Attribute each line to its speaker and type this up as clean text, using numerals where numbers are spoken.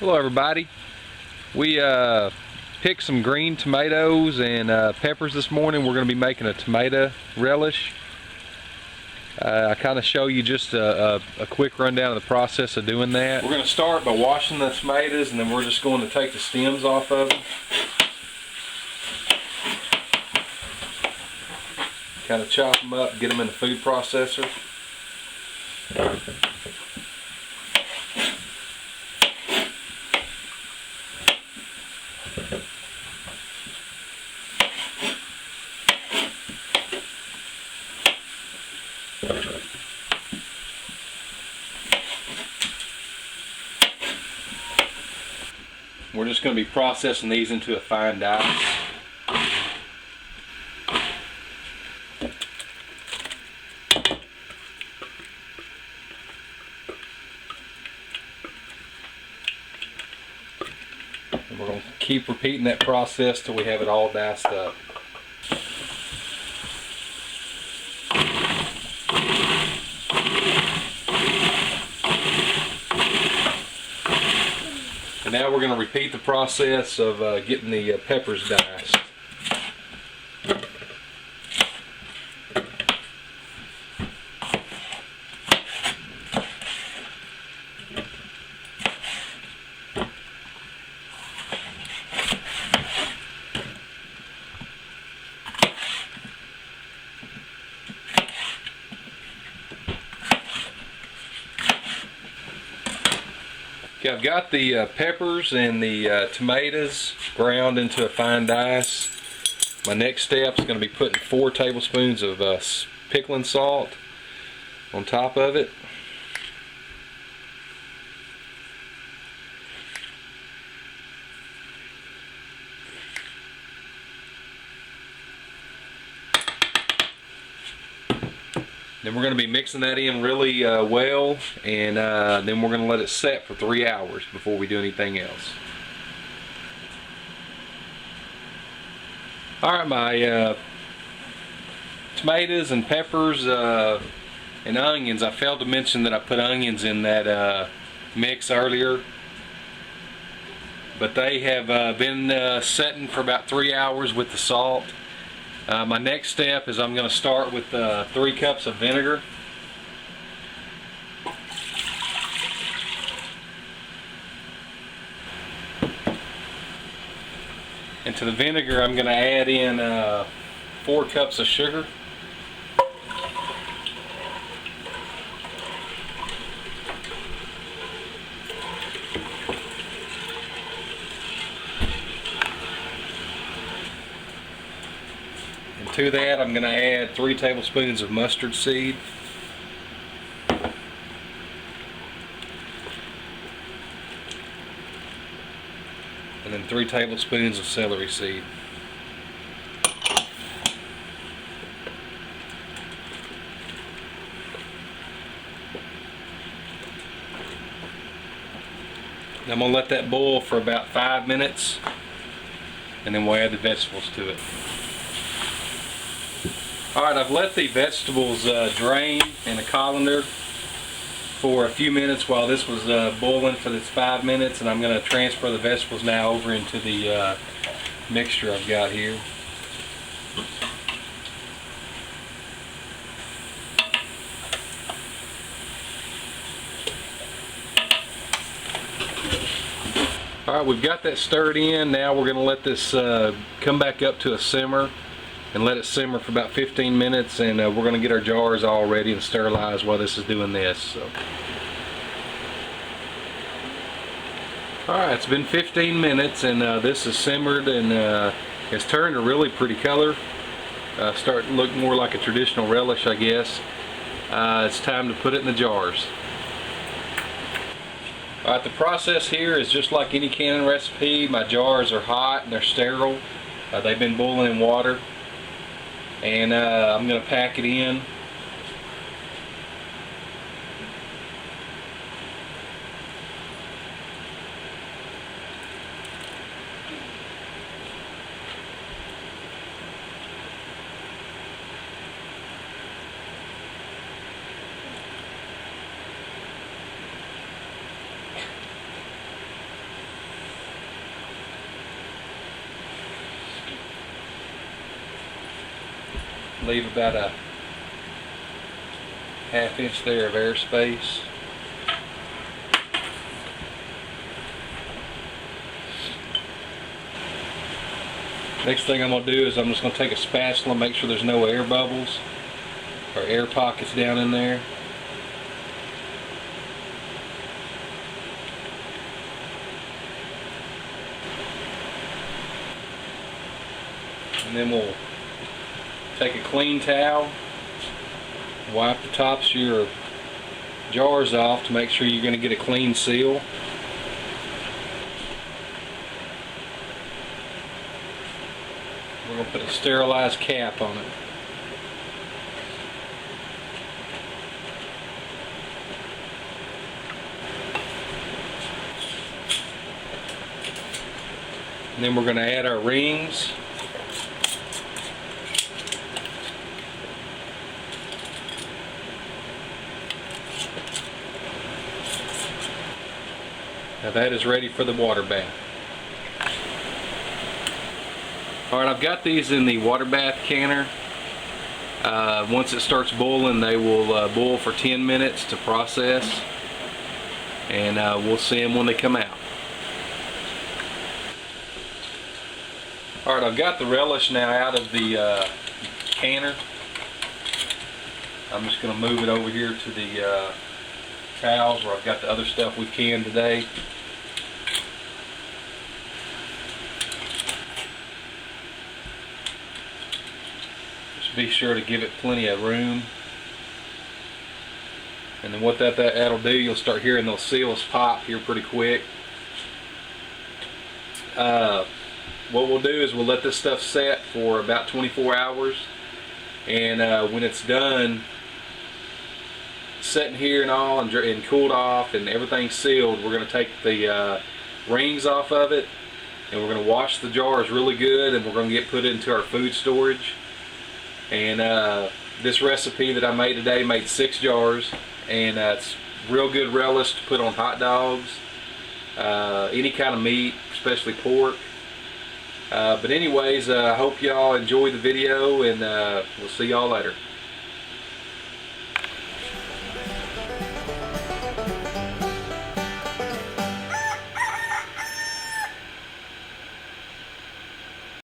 Speaker 1: Hello everybody. We picked some green tomatoes and peppers this morning. We're going to be making a tomato relish. I kind of show you just a quick rundown of the process of doing that. We're going to start by washing the tomatoes, and then we're just going to take the stems off of them. Kind of chop them up, get them in the food processor. We're just going to be processing these into a fine dye. And we're going to keep repeating that process till we have it all diced up. And now we're going to repeat the process of getting the peppers diced. Okay, I've got the peppers and the tomatoes ground into a fine dice. My next step is going to be putting 4 tablespoons of pickling salt on top of it. Then we're going to be mixing that in really well, and then we're going to let it set for 3 hours before we do anything else. Alright, my tomatoes and peppers and onions, I failed to mention that I put onions in that mix earlier. But they have been setting for about 3 hours with the salt. My next step is I'm going to start with 3 cups of vinegar. And to the vinegar I'm going to add in 4 cups of sugar. To that, I'm going to add 3 tablespoons of mustard seed. And then 3 tablespoons of celery seed. And I'm going to let that boil for about 5 minutes, and then we'll add the vegetables to it. Alright, I've let the vegetables drain in a colander for a few minutes while this was boiling for this 5 minutes, and I'm going to transfer the vegetables now over into the mixture I've got here. Alright, we've got that stirred in. Now we're going to let this come back up to a simmer and let it simmer for about 15 minutes, and we're going to get our jars all ready and sterilized while this is doing this. So. Alright, it's been 15 minutes, and this is simmered, and it's turned a really pretty color. Starting to look more like a traditional relish, I guess. It's time to put it in the jars. Alright, the process here is just like any canning recipe. My jars are hot and they're sterile. They've been boiling in water. And I'm going to pack it in. Leave about a ½ inch there of airspace. Next thing I'm going to do is I'm just going to take a spatula and make sure there's no air bubbles or air pockets down in there. And then we'll take a clean towel, wipe the tops of your jars off to make sure you're going to get a clean seal. We're going to put a sterilized cap on it. And then we're going to add our rings. Now that is ready for the water bath. Alright, I've got these in the water bath canner. Once it starts boiling, they will boil for 10 minutes to process, and we'll see them when they come out. Alright, I've got the relish now out of the canner. I'm just going to move it over here to the towels where I've got the other stuff we canned today. Be sure to give it plenty of room, and then what that'll do, you'll start hearing those seals pop here pretty quick. What we'll do is we'll let this stuff set for about 24 hours, and when it's done setting here and all and cooled off and everything's sealed, we're going to take the rings off of it, and we're going to wash the jars really good, and we're going to get put into our food storage. And this recipe that I made today made 6 jars, and it's real good relish to put on hot dogs, any kind of meat, especially pork. But anyways, I hope y'all enjoyed the video, and we'll see y'all later.